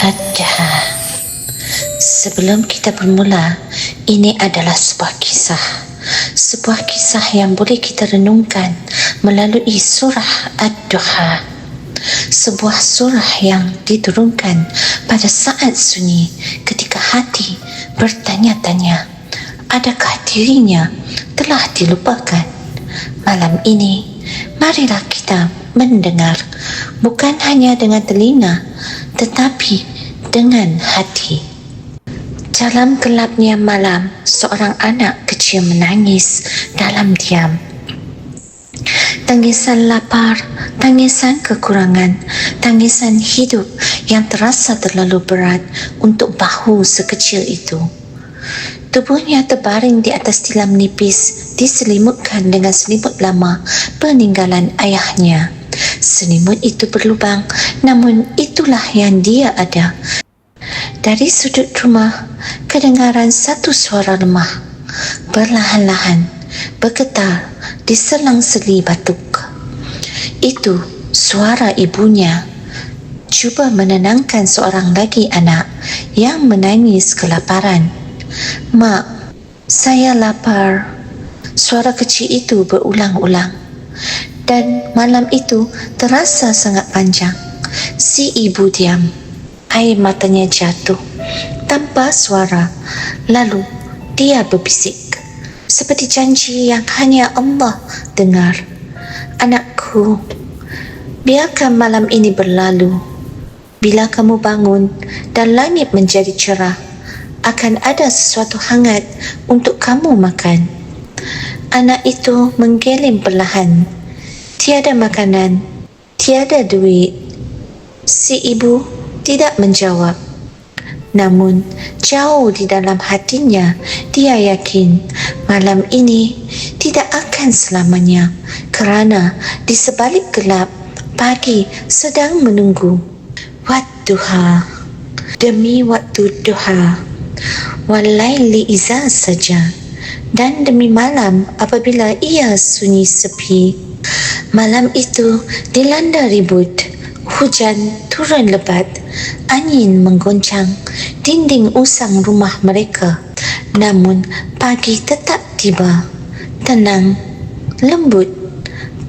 Ada. Sebelum kita bermula, ini adalah sebuah kisah. Sebuah kisah yang boleh kita renungkan melalui surah Ad-Duha. Sebuah surah yang diturunkan pada saat sunyi ketika hati bertanya-tanya, adakah dirinya telah dilupakan? Malam ini, marilah kita mendengar bukan hanya dengan telinga tetapi dengan hati. Dalam gelapnya malam, seorang anak kecil menangis dalam diam. Tangisan lapar, tangisan kekurangan, tangisan hidup yang terasa terlalu berat untuk bahu sekecil itu. Tubuhnya terbaring di atas tilam nipis, diselimutkan dengan selimut lama peninggalan ayahnya. Selimut itu berlubang, namun itulah yang dia ada. Dari sudut rumah, kedengaran satu suara lemah, perlahan-lahan, bergetar di selang-seli batuk. Itu suara ibunya, cuba menenangkan seorang lagi anak yang menangis kelaparan. "Mak, saya lapar." Suara kecil itu berulang-ulang. Dan malam itu terasa sangat panjang. Si ibu diam. Air matanya jatuh tanpa suara. Lalu dia berbisik, seperti janji yang hanya Allah dengar. "Anakku, biarkan malam ini berlalu. Bila kamu bangun dan langit menjadi cerah, akan ada sesuatu hangat untuk kamu makan." Anak itu menggeleng perlahan. Tiada makanan, tiada duit. Si ibu tidak menjawab. Namun, jauh di dalam hatinya, dia yakin malam ini tidak akan selamanya, kerana di sebalik gelap, pagi sedang menunggu. Wadduha, demi waktu duha, walaili iza saja, dan demi malam apabila ia sunyi sepi. Malam itu dilanda ribut, hujan turun lebat, angin menggoncang dinding usang rumah mereka. Namun pagi tetap tiba, tenang, lembut,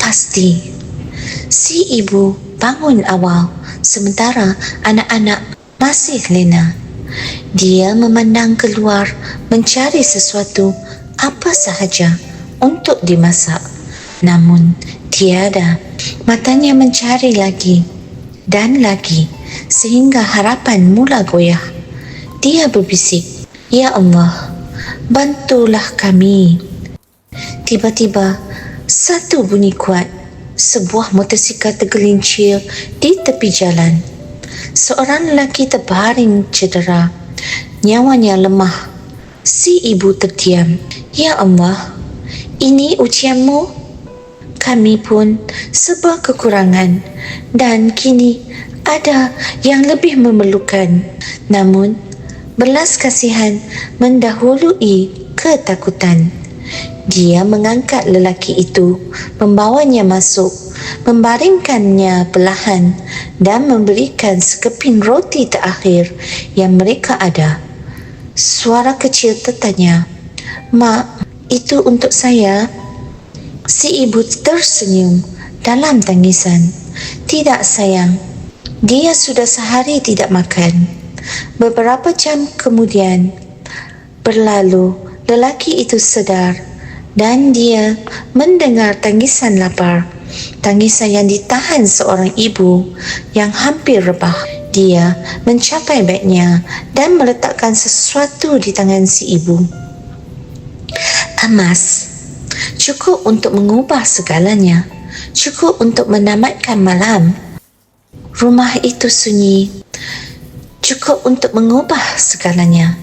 pasti. Si ibu bangun awal, sementara anak-anak masih lena. Dia memandang keluar mencari sesuatu apa sahaja untuk dimasak. Namun tiada. Matanya mencari lagi dan lagi sehingga harapan mula goyah. Dia berbisik, "Ya Allah, bantulah kami." Tiba-tiba satu bunyi kuat. Sebuah motosikal tergelincir di tepi jalan. Seorang lelaki terbaring cedera, nyawanya lemah. Si ibu terdiam. "Ya Allah, ini ujianmu? Kami pun serba kekurangan dan kini ada yang lebih memerlukan." Namun, belas kasihan mendahului ketakutan. Dia mengangkat lelaki itu, membawanya masuk, membaringkannya perlahan dan memberikan sekeping roti terakhir yang mereka ada. Suara kecil tertanya, "Mak, itu untuk saya?" Si ibu tersenyum dalam tangisan. "Tidak sayang, dia sudah sehari tidak makan." Beberapa jam kemudian berlalu, lelaki itu sedar dan dia mendengar tangisan lapar, tangisan yang ditahan seorang ibu yang hampir rebah. Dia mencapai bagnya dan meletakkan sesuatu di tangan si ibu. "Emas, cukup untuk mengubah segalanya, cukup untuk menamatkan malam." Rumah itu sunyi, cukup untuk mengubah segalanya,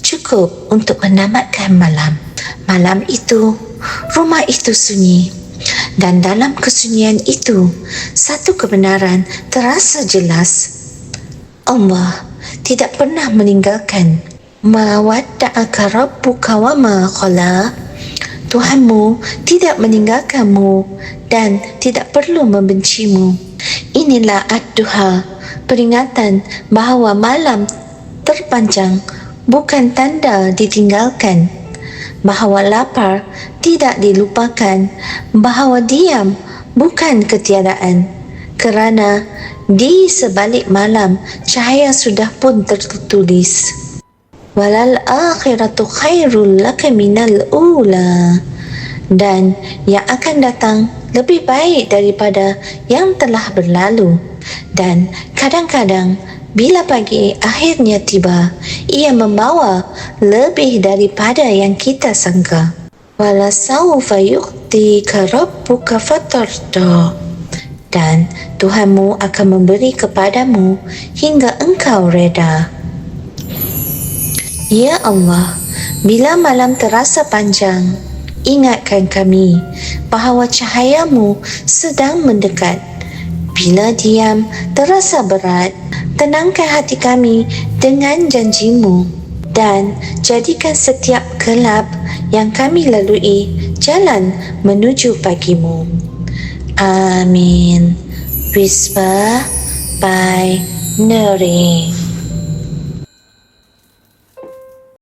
cukup untuk menamatkan malam. Malam itu, rumah itu sunyi, dan dalam kesunyian itu, satu kebenaran terasa jelas. Allah tidak pernah meninggalkan. "Ma wadda'aka rabbuka wa ma qala." Tuhanmu tidak meninggalkanmu dan tidak perlu membencimu. Inilah Ad-Duha, peringatan bahawa malam terpanjang bukan tanda ditinggalkan, bahawa lapar tidak dilupakan, bahawa diam bukan ketiadaan, kerana di sebalik malam cahaya sudah pun tertulis. Walal akhiratu khairul laka minal ula, dan yang akan datang lebih baik daripada yang telah berlalu. Dan kadang-kadang bila pagi akhirnya tiba, ia membawa lebih daripada yang kita sangka. Walasawfa yu'tika rabbuka fatarda, dan Tuhanmu akan memberi kepadamu hingga engkau reda. Ya Allah, bila malam terasa panjang, ingatkan kami bahawa cahayamu sedang mendekat. Bila diam terasa berat, tenangkan hati kami dengan janjimu, dan jadikan setiap gelap yang kami lalui jalan menuju pagimu. Amin. Whisper by Nuri.